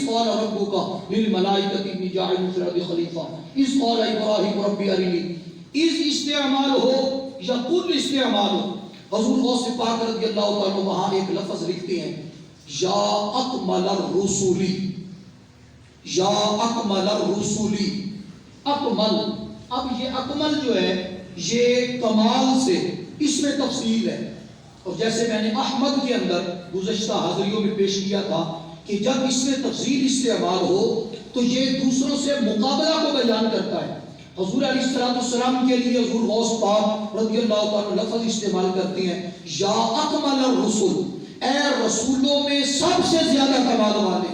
وَإِذْ قَالَ رَبُّكَ لِلْمَلَائِكَةِ إِنِّي جَاعِلٌ فِي الْأَرْضِ خَلِيفَةً إِذْ قَالَ إِبْرَاهِيمُ رَبِّ أَرِنِي اِذ استعمال ہو یا کل استعمال ہو، حضور غوث پاک رضی اللہ تعالیٰ وہاں ایک لفظ لکھتے ہیں یا اکمل الرسولی، یا اکمل الرسولی، اکمل. اب یہ اکمل جو ہے یہ کمال سے، اس میں تفصیل ہے. اور جیسے میں نے احمد کے اندر گزشتہ حاضریوں میں پیش کیا تھا کہ جب اس میں تفصیل استعمال ہو تو یہ دوسروں سے مقابلہ کو بیان کرتا ہے. حضور علیہ السلام کے لیے حضور غوث پاک رضی اللہ تعالیٰ لفظ استعمال کرتے ہیں یا اکمل الرسل، اے رسولوں میں سب سے زیادہ کمال والے،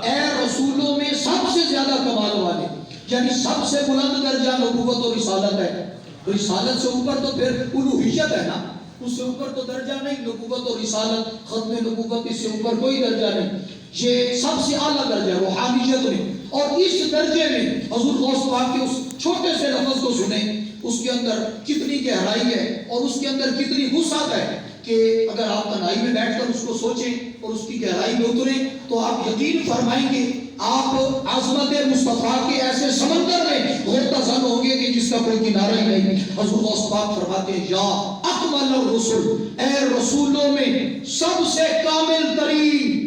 اے رسولوں میں سب سے زیادہ کمال والے. یعنی سب سے بلند درجہ نبوت اور رسالت ہے. رسالت سے اوپر تو پھر الوہیت ہے نا، اس سے اوپر تو درجہ نہیں. نبوت اور رسالت، ختم نبوت، اس سے اوپر کوئی درجہ نہیں. یہ سب سے اعلیٰ درجہ ہے روحانیت میں. اور اس درجے میں حضور غوث پاک کے اس چھوٹے سے لفظ کو سنیں، اس کے اندر کتنی گہرائی ہے اور اس کے اندر کتنی وسعت ہے کہ اگر آپ تنہائی میں بیٹھ کر اس کو سوچیں اور اس کی گہرائی میں اتریں تو آپ یقین فرمائیں گے آپ عظمت مصطفیٰ کے ایسے سمندر میں غرقہ ہوں گے کہ جس کا کوئی کنارہ ہی نہیں. حضور غوث پاک فرماتے ہیں یا اکمل الرسل، اے رسولوں میں سب سے کامل ترین،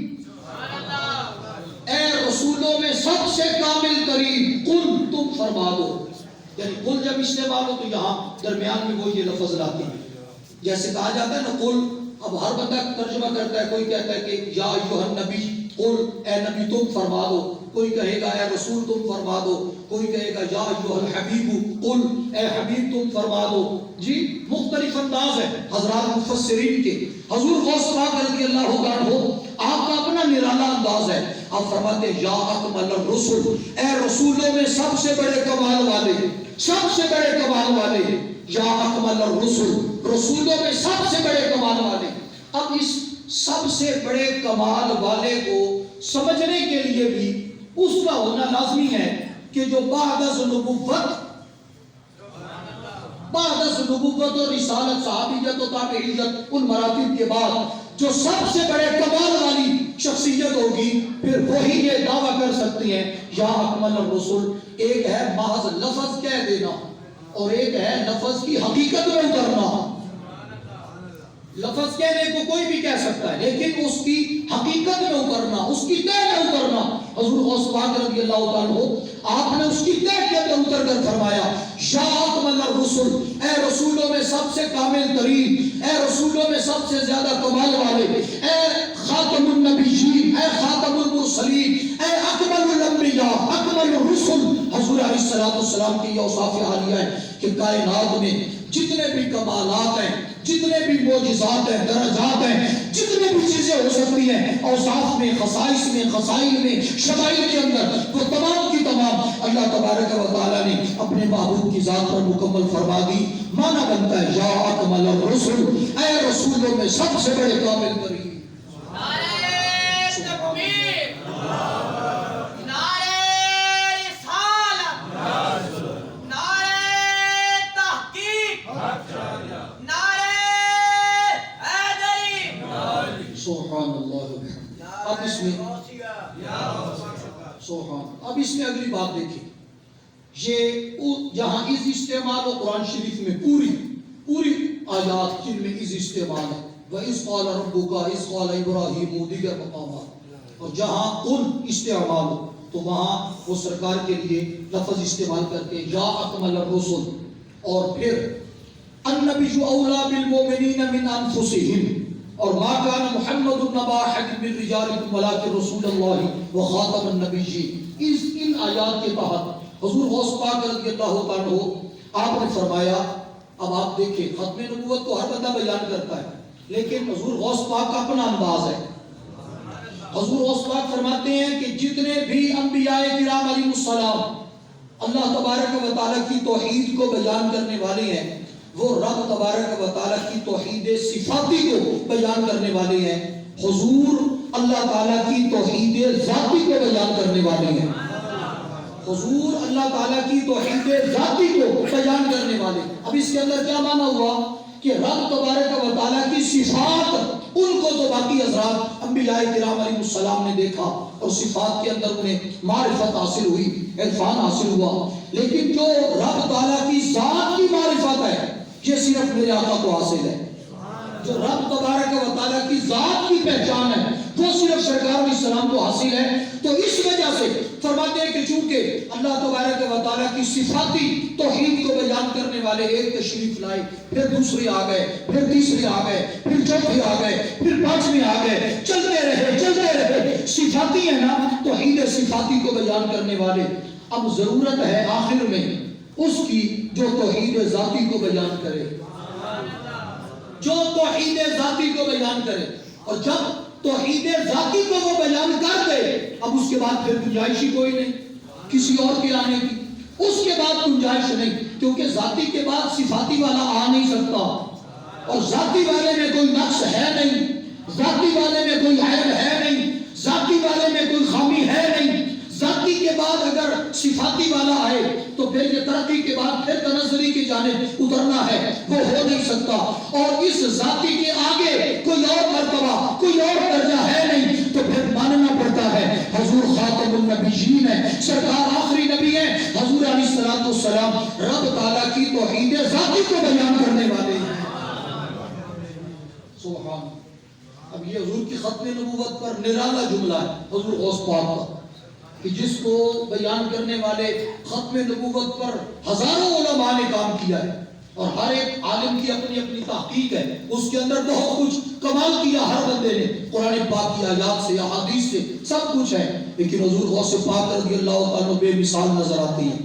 اے رسولوں میں سب سے کامل ترین، قل تم فرما دو. یعنی قل جب استعمال ہو تو یہاں درمیان میں وہ یہ لفظ لاتے ہیں. جیسے کہا جاتا ہے نا قل، اب ہر بندہ ترجمہ کرتا ہے، کوئی کہتا ہے کہ یا ایھا النبی قل، اے نبی تم فرما دو، کوئی کہے گا اے رسول تم فرما دو، کوئی کہے گا یا ایھا الحبیب قل، اے حبیب تم فرما دو. جی مختلف انداز ہے حضرات مفسرین کے. حضور غوث پاک رضی اللہ عنہ آپ کا اپنا نرالا انداز ہے. آپ فرماتے ہیں یا اکمل الرسل، اے رسولوں میں سب سے بڑے کمال والے، سب سے بڑے کمال والے، یا اکمل الرسل، رسولوں میں سب سے بڑے کمال والے. اب اس سب سے بڑے کمال والے کو سمجھنے کے لیے بھی اس کا ہونا لازمی ہے کہ جو بعد از نبوت اور رسالت، صحابیت و تابعیت، ان مراتب کے بعد جو سب سے بڑے کمال والی شخصیت ہوگی پھر وہی یہ دعویٰ کر سکتی ہیں یا اکمل الرسل. ایک ہے محض لفظ کہہ دینا اور ایک ہے لفظ کی حقیقت میں اترنا. لفظ کہنے کو کوئی بھی کہہ سکتا ہے لیکن اس کی حقیقت میں اترنا، اس کی تہ میں اترنا. حضور غوث پاک رضی اللہ تعالیٰ عنہ آپ نے اس کی تہ کے اندر اتر کر فرمایا یا اکمل الرسل، اے رسولوں میں سب سے کامل ترین، اے رسولوں میں سب سے زیادہ کمال والے، اے خاتم النبیین، اے خاتم المرسلین، اے اکمل الانبیاء، اکمل الرسل. حضور علیہ السلام کی یہ اوصاف عالیہ ہے کہ کائنات میں جتنے بھی کمالات ہیں، جتنے بھی معجزات ہیں، درجات ہیں، جتنے بھی چیزیں ہو سکتی ہیں اوصاف میں، خصائص میں، خصائل میں، شمائل کے اندر، وہ تمام کی تمام اللہ تبارک و تعالیٰ نے اپنے محبوب کی ذات پر مکمل فرما دی. معنی بنتا ہے یا اکمل الرسل، اے رسولوں میں سب سے بڑے کامل ترین. سبحان اللہ. اب اس میں اب اس میں اگلی بات دیکھیں، یہ جہاں از استعمال ہو قرآن شریف میں پوری آیات جن میں از استعمال ہے، وَإِذْ قَالَ رَبُّكَ إِذْ قَالَ إِبْرَاهِيمُ، دیگر مقامات. اور جہاں قل استعمال ہو تو وہاں وہ سرکار کے لیے لفظ استعمال کرتے ہیں یا اکمل الرسل. اور پھر النبی اولیٰ بالمؤمنین من انفسہم، اور ما کان محمد نبا احد من رجالکم ولکن رسول اللہ وخاتم النبیین. ان آیات کے تحت حضور غوث پاک رضی اللہ عنہ آپ نے فرمایا، اب آپ دیکھیں ختم نبوت کو ہر بندہ بیان کرتا ہے لیکن حضور غوث پاک کا اپنا انداز ہے. حضور غوث پاک فرماتے ہیں کہ جتنے بھی انبیاء کرام علیہ السلام اللہ تبارک و تعالیٰ کی توحید کو بیان کرنے والے ہیں، وہ رب تبارک و تعالیٰ کی توحید صفاتی کو بیان کرنے والے ہیں. حضور اللہ تعالیٰ کی توحید ذاتی کو بیان کرنے والے ہیں. حضور اللہ تعالیٰ کی توحید ذاتی کو بیان کرنے والے. اب اس کے اندر کیا معنی ہوا کہ رب تبارک و تعالیٰ کی صفات ان کو تو باقی حضرات انبیاء کرام علیہ السلام نے دیکھا اور صفات کے اندر انہیں معرفت حاصل ہوئی، عرفان حاصل ہوا، لیکن جو رب تعالیٰ کی ذات کی معرفت ہے یہ صرف میرے آقا کو حاصل ہے۔ جو رب تبارک و تعالیٰ کی ذات کی پہچان ہے وہ صرف سرکار علیہ السلام کو حاصل ہے۔ تو اس وجہ سے فرماتے ہیں کہ چونکہ اللہ تبارک و تعالیٰ کی صفاتی توحید کو بیان کرنے والے ایک تشریف لائے، پھر دوسرے آ گئے، پھر تیسرے آ گئے، پھر چوتھے آ گئے، پھر پانچویں آ گئے، چلتے رہے صفاتی ہے نا، توحید صفاتی کو بیان کرنے والے۔ اب ضرورت ہے آخر میں اس کی جو توحید ذاتی کو بیان کرے، جو توحید ذاتی کو بیان کرے، اور جب توحید ذاتی کو وہ بیان کر دے اب اس کے بعد پھر گنجائش ہی کوئی نہیں کسی اور کے آنے کی، اس کے بعد گنجائش نہیں، کیونکہ ذاتی کے بعد صفاتی والا آ نہیں سکتا، اور ذاتی والے میں کوئی نقص ہے نہیں، ذاتی والے میں کوئی عیب ہے نہیں، ذاتی والے میں کوئی خامی ہے نہیں۔ ذاتی کے بعد اگر صفاتی والا آئے تو پھر یہ ترقی کے بعد پھر تنزلی کی جانب اترنا ہے، وہ ہو نہیں سکتا، اور اس ذاتی کے آگے کوئی اور مرتبہ کوئی اور درجہ ہے نہیں، تو پھر ماننا پڑتا ہے حضور خاتم النبیین ہے، سرکار آخری نبی ہے، حضور علیہ السلام رب تعالیٰ کی توحید ذاتی کو بیان کرنے والے ہیں۔ سبحان۔ اب یہ حضور کی ختم نبوت پر نرالا جملہ ہے حضور غوث پاک کا، کہ جس کو بیان کرنے والے ختم نبوت پر ہزاروں علماء نے کام کیا ہے، اور ہر ایک عالم کی اپنی اپنی تحقیق ہے، اس کے اندر بہت کچھ کمال کیا ہر بندے نے، قرآن پاک کی آیات سے احادیث سے سب کچھ ہے، لیکن حضور غوث پاک رضی اللہ تعالیٰ بے مثال نظر آتی ہے۔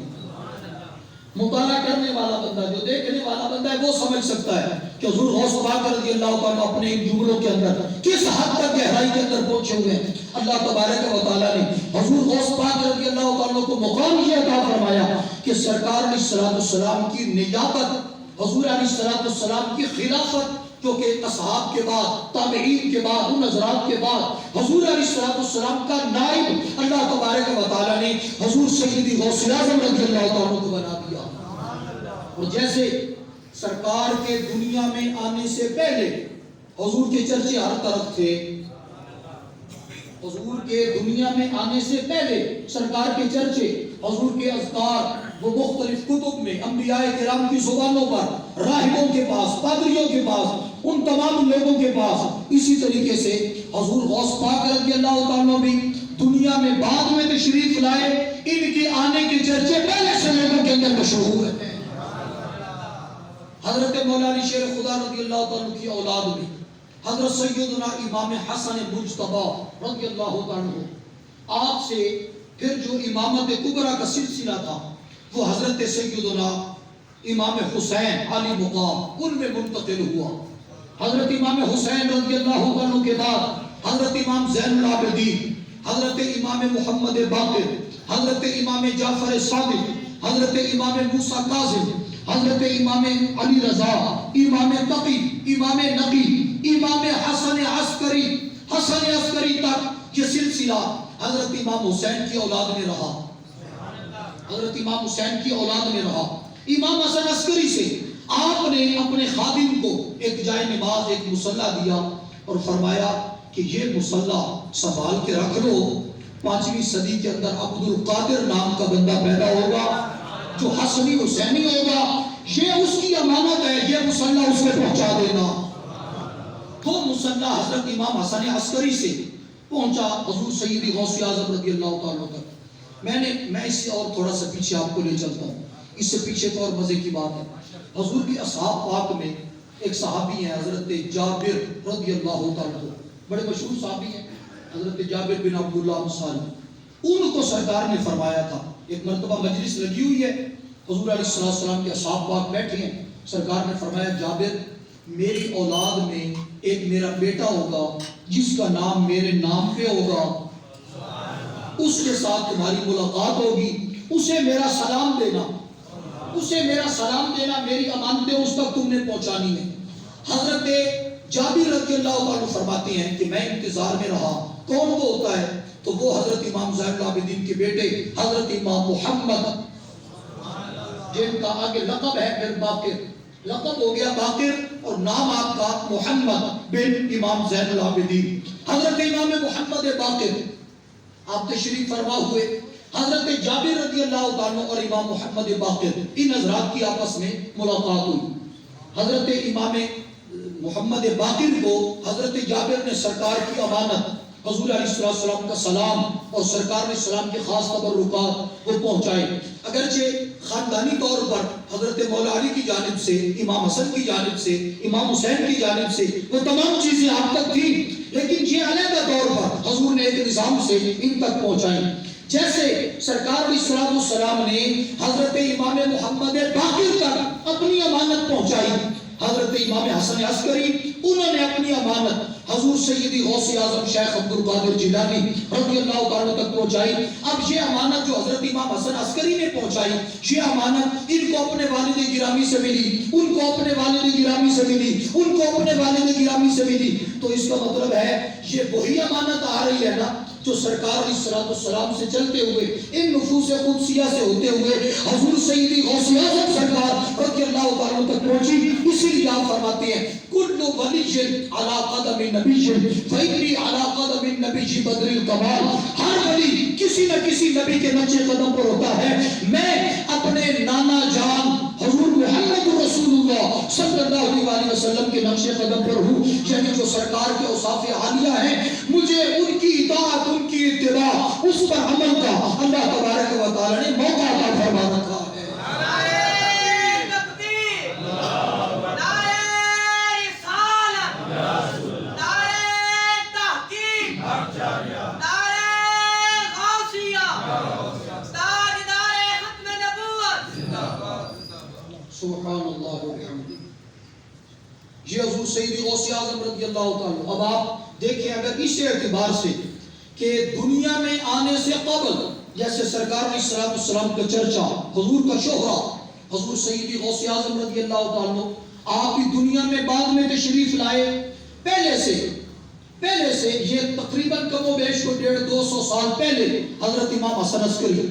مطالعہ کرنے والا بندہ، جو دیکھنے والا بندہ ہے، وہ سمجھ سکتا ہے کہ حضور غوث پاک رضی اللہ تعالیٰ اپنے ان جملوں کے اندر کس حد تک گہرائی کے اندر پہنچے ہوئے ہیں۔ اللہ تبارک و تعالیٰ نے حضور غوث پاک رضی اللہ تعالیٰ کو مقام یہ عطا فرمایا کہ سرکار علیہ السلام کی نیابت، حضور علیہ السلام کی خلافت، کیونکہ اصحاب کے بعد، تابعین کے بعد، ان حضرات کے بعد حضور علیہ السلام کا نائب اللہ تبارک و تعالیٰ نے حضور سیدی غوث اعظم رضی اللہ تعالیٰ کو بنا دیا۔ اور جیسے سرکار کے دنیا میں آنے سے پہلے حضور کے چرچے ہر طرف تھے، حضور کے دنیا میں آنے سے پہلے سرکار کے چرچے، حضور کے اذکار وہ مختلف کتب میں انبیاء کرام کی زبانوں پر، راہبوں کے پاس، پادریوں کے پاس، ان تمام لوگوں کے پاس، اسی طریقے سے حضور غوث پاک رضی اللہ تعالیٰ بھی دنیا میں بعد میں تشریف لائے، ان کے آنے کے چرچے پہلے سے لوگوں کے اندر مشہور ہیں۔ حضرت مولا علی شیر خدا رضی اللہ تعالیٰ کی اولاد میں حضرت سیدنا امام حسن مجتبی رضی اللہ تعالیٰ آپ سے پھر جو امامت کبریٰ کا سلسلہ تھا وہ حضرت سیدنا امام حسین علی مقام ان میں منتقل ہوا۔ حضرت امام حسین رضی اللہ عنہ کے بعد حضرت امام زین العابدین، حضرت امام محمد باقر، حضرت امام جعفر صادق، حضرت امام موسیٰ کاظم، حضرت امام علی رضا، امام تقی، امام نقی، امام حسن عسکری تک یہ سلسلہ حضرت امام حسین کی اولاد میں رہا، حضرت امام حسین کی اولاد میں رہا۔ امام حسن عسکری سے آپ نے اپنے خادم کو ایک جائے نماز، ایک مصلی دیا اور فرمایا کہ یہ مصلی سنبھال کے رکھ لو، 5ویں صدی کے اندر عبد القادر نام کا بندہ پیدا ہوگا جو حسنی حسینی ہوگا، یہ اس کی امانت ہے، یہ مصلی اس میں پہنچا دینا۔ تو مصلی حضرت امام حسن عسکری سے پہنچا حضور سیدی غوث اعظم رضی اللہ تعالیٰ تک۔ میں اس سے اور تھوڑا سا پیچھے آپ کو لے چلتا ہوں، اس سے پیچھے تو اور مزے کی بات ہے۔ حضور کی اصحاب پاک میں ایک صحابی ہیں حضرت جابر رضی اللہ تعالیٰ، بڑے مشہور صحابی ہیں حضرت جابر بن عبداللہ انصاری۔ ان کو سرکار نے فرمایا تھا، ایک مرتبہ مجلس لگی ہوئی ہے، حضور علیہ السلام کے اصحاب پاک بیٹھے ہیں، سرکار نے فرمایا جابر میری اولاد میں ایک میرا بیٹا ہوگا جس کا نام میرے نام پہ ہوگا، اس کے ساتھ تمہاری ملاقات ہوگی، اسے میرا سلام دینا، اسے میرا سلام دینا، میری امانتیں اس تک تم نے پہنچانی ہے۔ حضرت جابر رضی اللہ عنہ فرماتے ہیں کہ میں انتظار میں رہا، کون وہ ہوتا ہے؟ تو وہ حضرت امام زین العابدین کے بیٹے حضرت امام محمد، جن کا آگے لقب ہے پھر باقر، لقب ہو گیا باقر اور نام آپ کا محمد بن امام زین العابدین۔ حضرت امام محمد باقر آپ تشریف فرما ہوئے، حضرت جابر رضی اللہ تعالیٰ اور امام محمد باقر ان حضرات کی آپس میں ملاقات ہوئی۔ حضرت امام محمد باقر کو حضرت جابر نے سرکار کی امانت، حضور علیہ السلام کا سلام اور سرکار علیہ السلام کے خاص تبرکات وہ پہنچائے۔ اگرچہ خاندانی طور پر حضرت مولا علی کی جانب سے، امام حسن کی جانب سے، امام حسین کی جانب سے وہ تمام چیزیں آپ تک تھیں، لیکن یہ علیحدہ طور پر حضور نے ایک نظام سے ان تک پہنچائی۔ جیسے سرکار علیہ السلام نے حضرت امام محمد باقر تک اپنی امانت پہنچائی، حضرت امام حسن عسکری انہوں نے اپنی امانت حضور سیدی غوث اعظم شیخ عبد القادر جیلانی رضی اللہ تعالیٰ تک پہنچائی۔ اب یہ امانت جو حضرت امام حسن عسکری نے پہنچائی، یہ امانت ان کو اپنے والد گرامی سے ملی، ان کو اپنے والد گرامی سے ملی، ان کو اپنے والد گرامی سے ملی۔ تو اس کا مطلب ہے یہ وہی امانت آ رہی ہے نا جو سرکار علیہ السلام سے چلتے ہوئے، ان نفوس قدسیہ سے ہوتے ہوئے حضور سیدی غوث اعظم سرکار رضی اللہ تعالیٰ تک پہنچی۔ اسی لیے آپ فرماتے ہیں کل ولی علی قدم نبی فإنی علی قدم النبی بدر الکمال، ہر ولی کسی نہ کسی نبی کے نقش قدم پر ہوتا ہے، میں اپنے نانا جان حضور محمد رسول اللہ صلی اللہ علیہ وسلم کے نقش قدم پر ہوں، یعنی جو سرکار کے اوصاف عالیہ ہیں، مجھے ان کی اطاعت، ان کی اتباع، اس پر عمل کا اللہ تبارک و تعالی نے موقع عطا فرما رکھا ہے۔ سبحان اللہ وبحمدہ۔ یہ حضور سیدی غوث اعظم رضی اللہ تعالیٰ۔ اب آپ دیکھیں اگر اس اعتبار سے کہ دنیا میں آنے سے قبل جیسے سرکار علیہ السلام کا چرچا، حضور کا شہرہ، حضور سیدی غوث اعظم رضی اللہ تعالیٰ آپ بھی دنیا میں بعد میں تشریف لائے، پہلے سے یہ تقریباً کم و بیش کو 150-200 سال پہلے حضرت امام حسن عسکری،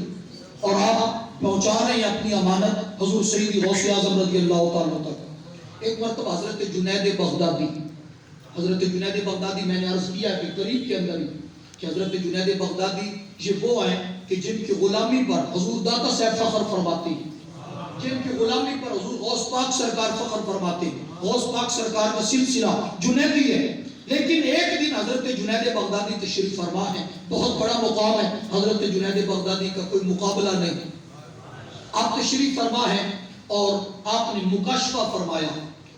اور آپ پہنچا رہے ہیں اپنی امانت حضور سیدی غوث اعظم رضی اللہ تعالیٰ تک۔ ایک مرتبہ حضرت جنید بغدادی میں نے عرض کیا کہ قریب کے اندر ہی کہ حضرت جنید بغدادی یہ وہ ہیں کہ جن کی غلامی پر حضور داتا صاحب فخر فرماتے ہیں، جن کی غلامی پر حضور غوث پاک سرکار فخر فرماتے ہیں۔ غوث پاک سرکار کا سلسلہ جنیدی ہے، لیکن ایک دن حضرت جنید بغدادی تشریف فرما ہے، بہت بڑا مقام ہے، حضرت جنید بغدادی کا کوئی مقابلہ نہیں۔ آپ تشریف فرما ہے اور آپ نے مکاشفہ فرمایا۔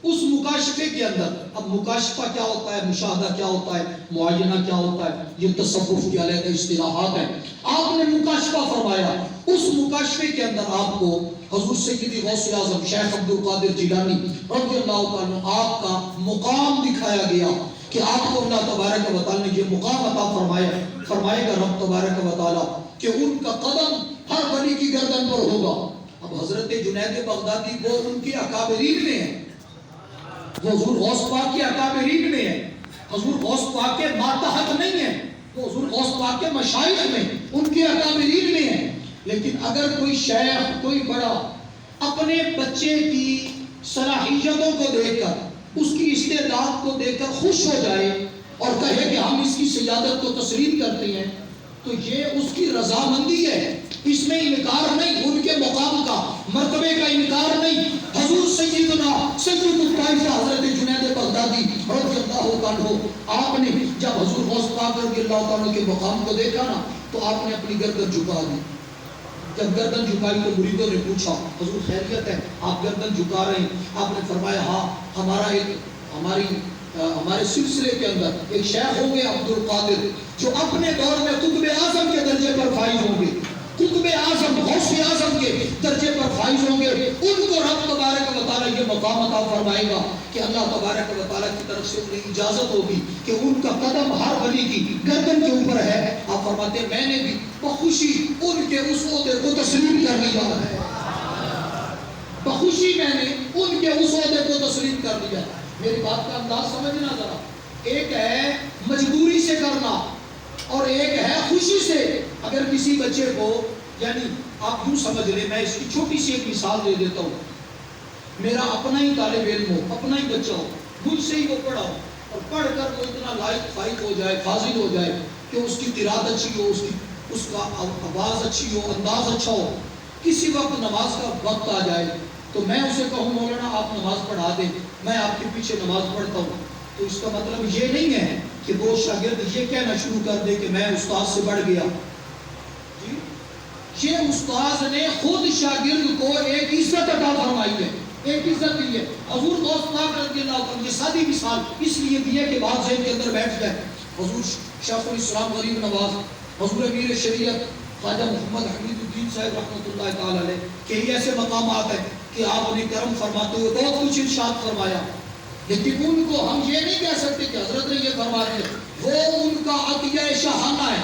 اس مکاشفے کے اندر، اب مکاشفہ کیا ہوتا ہے، مشاہدہ کیا ہوتا ہے، معاینہ کیا ہوتا ہے، یہ تصوف کی علیحدہ اصطلاحات ہیں۔ آپ نے مکاشفہ فرمایا، اس مکاشفے کے اندر آپ کو حضور سیدی غوث اعظم شیخ عبد القادر جیلانی رضی اللہ تعالیٰ آپ کا مقام دکھایا گیا کہ آپ کو اللہ تبارک و تعالیٰ نے یہ مقام عطا فرمائے گا رب تبارک و تعالیٰ کہ ان کا قدم ہر ولی کی گردن پر ہوگا۔ اب حضرت جنید بغدادی وہ ان کے اکابرین میں ہیں، وہ حضور غوث پاک کے اکابرین میں ہیں، حضور غوث پاک کے ماتحت نہیں ہیں، وہ حضور غوث پاک کے مشائخ میں، ان کے اکابرین میں ہیں۔ لیکن اگر کوئی شیخ، کوئی بڑا اپنے بچے کی صلاحیتوں کو دیکھ کر، اس کی استعداد کو دیکھ کر خوش ہو جائے اور کہے کہ ہم اس کی سیادت کو تسلیم کرتے ہیں، تو یہ اس کی رضامندی ہے، اس میں انکار نہیں، ان کے مقام کا، مرتبے کا انکار نہیں۔ حضور سیدنا سید الطائفہ حضرت جنید بغدادی رضی اللہ عنہ، آپ نے جب حضور غوث پاک رضی اللہ عنہ کے مقام کو دیکھا نا تو آپ نے اپنی گردن جھکا دی۔ جب گردن جھکائی تو مریدوں نے پوچھا حضور خیریت ہے، آپ گردن جھکا رہے ہیں؟ آپ نے فرمایا ہاں، ہمارے سلسلے کے اندر ایک شیخ ہوں گے عبد القادر، جو اپنے دور میں قطب اعظم کے درجے پر فائز ہوں گے، قطب اعظم غوث اعظم کے درجے پر فائز ہوں گے، ان کو رب تبارک و تعالیٰ یہ مقام عطا فرمائے گا کہ اللہ تبارک و تعالیٰ کی طرف سے انہیں اجازت ہوگی کہ ان کا قدم ہر ولی کی گردن کے اوپر ہے۔ آپ فرماتے ہیں میں نے بھی بخوشی ان کے اس عہدے کو تسلیم کر لیا ہے، بخوشی میں نے ان کے اس عہدے کو تسلیم کر لیا۔ میری بات کا انداز سمجھنا ذرا، ایک ہے مجبوری سے کرنا اور ایک ہے خوشی سے۔ اگر کسی بچے کو، یعنی آپ یوں سمجھ لیں، میں اس کی چھوٹی سی ایک مثال دے دیتا ہوں میرا اپنا ہی طالب علم ہو، اپنا ہی بچہ ہو، مجھ سے ہی وہ پڑھا ہو، اور پڑھ کر وہ اتنا لائق فائق ہو جائے، فاضل ہو جائے کہ اس کی قرات اچھی ہو، اس کا آواز اچھی ہو، انداز اچھا ہو، کسی وقت نماز کا وقت آ جائے تو میں اسے کہوں مولانا آپ نماز پڑھا دیں، میں آپ کے پیچھے نماز پڑھتا ہوں، تو اس کا مطلب یہ نہیں ہے کہ وہ شاگرد یہ کہنا شروع کر دے کہ میں استاد سے بڑھ گیا. جی یہ استاد نے خود شاگرد کو ایک عزت عطا فرمائی ہے، ایک عزت دی ہے. حضور غوث پاک رضی اللہ عنہ یہ سادی مثال اس لیے دی ہے کہ بات ذہن کے اندر بیٹھ جائے. حضور شیخ الاسلام غریب نواز، حضور امیر شریعت خواجہ محمد حمید الدین صاحب رحمۃ اللہ تعالی علیہ کے ہی ایسے مقامات ہیں کہ آپ انہیں کرم فرماتے ہوئے بہت کچھ ارشاد فرمایا، لیکن ان کو ہم یہ نہیں کہہ سکتے کہ حضرت نے یہ فرما دیا. وہ ان کا عطیہ شاہانہ ہے،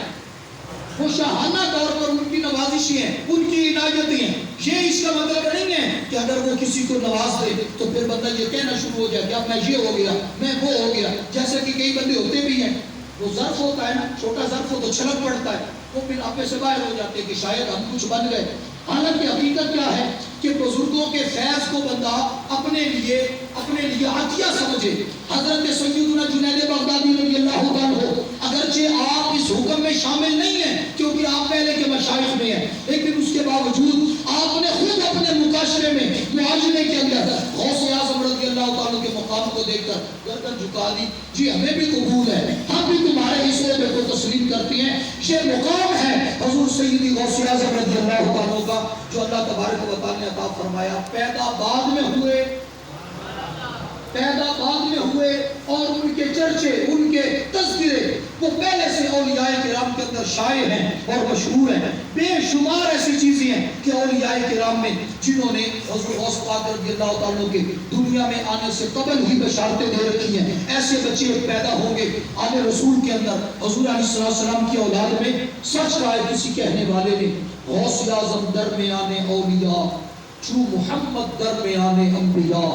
وہ شاہانہ طور پر ان کی نوازشیں ہیں، ان کی عنایتیں ہیں. یہ اس کا مطلب نہیں ہے کہ اگر وہ کسی کو نواز دے تو پھر بندہ یہ کہنا شروع ہو جائے کہ اب میں یہ ہو گیا، میں وہ ہو گیا. جیسے کہ کئی بندے ہوتے بھی ہیں، وہ ظرف ہوتا ہے نا، چھوٹا ظرف ہو تو چھلک پڑتا ہے، وہ پھر آپے سے باہر ہو جاتے ہیں کہ شاید ہم کچھ بن گئے. حالانکہ حقیقت کیا ہے کہ بزرگوں کے فیض کو بندہ اپنے لیے عطیہ سمجھے. حضرت سیدنا جنید بغدادی رضی اللہ عنہ اگرچہ آپ اس حکم میں شامل نہیں ہیں کیونکہ آپ پہلے کے مشائخ میں ہیں، لیکن اس کے باوجود آپ نے خود اپنے مکاشفے میں معاشرے کے اندر غوث اعظم رضی اللہ تعالیٰ کے مقام کو دیکھ کر گردن جھکا دی. جی ہمیں بھی قبول ہے، ہم بھی تمہارے اس عہدے کو تسلیم کرتی ہیں. یہ مقام ہے حضور سیدی غوث اعظم رضی اللہ تعالیٰ کا جو اللہ تبارک و تعالیٰ نے عطا فرمایا. پیدا بعد میں ہوئے اور ان کے چرچے، ان کے تذکرے وہ پہلے سے اولیاء کرام کے اندر شائع ہیں اور مشہور ہیں. بے شمار ایسی چیزیں ہیں کہ اولیاء کرام میں جنہوں نے حضور غوث پاک رضی اللہ تعالیٰ کے دنیا میں آنے سے قبل ہی بشارتیں دے رکھی ہیں. ایسے بچے پیدا ہوں گے آل رسول کے اندر. حضور علیہ السلام کی اولاد میں سچ کہا ہے کسی کہنے والے نے، غوث اعظم درمیان اولیاء چو محمد درمیان انبیاء،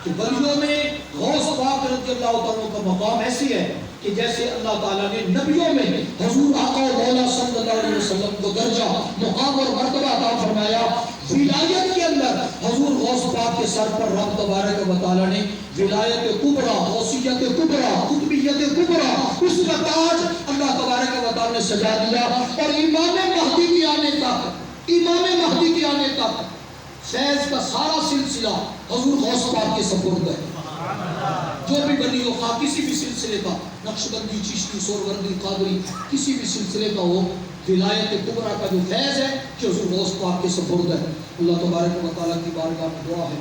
کہ ولیوں میں غوث پاک رضی اللہ تعالیٰ کا مقام ایسی ہے کہ جیسے اللہ تعالیٰ نے نبیوں میں حضور آقا و مولا صلی اللہ علیہ وسلم کو درجہ، مقام اور مرتبہ عطا فرمایا. ولایت کے اندر حضور غوث پاک کے سر پر رب تبارک و تعالیٰ نے ولایت کبریٰ، غوثیت کبریٰ، قطبیت کبریٰ، اس کا تاج اللہ تبارک و تعالیٰ نے سجا دیا. اور امام مہدی کے آنے تک فیض کا سارا سلسلہ حضور غوث پاک کے سپرد ہے. جو بھی بنی ہو، خواہ کسی بھی سلسلے کا، نقشبندی، چشتی، سوروردی، قادری، کسی بھی سلسلے کا ہو، ولایت کبریٰ کا جو فیض ہے کہ حضور غوث پاک کے سپرد ہے. اللہ تبارک و تعالیٰ کی بارگاہ میں دعا ہے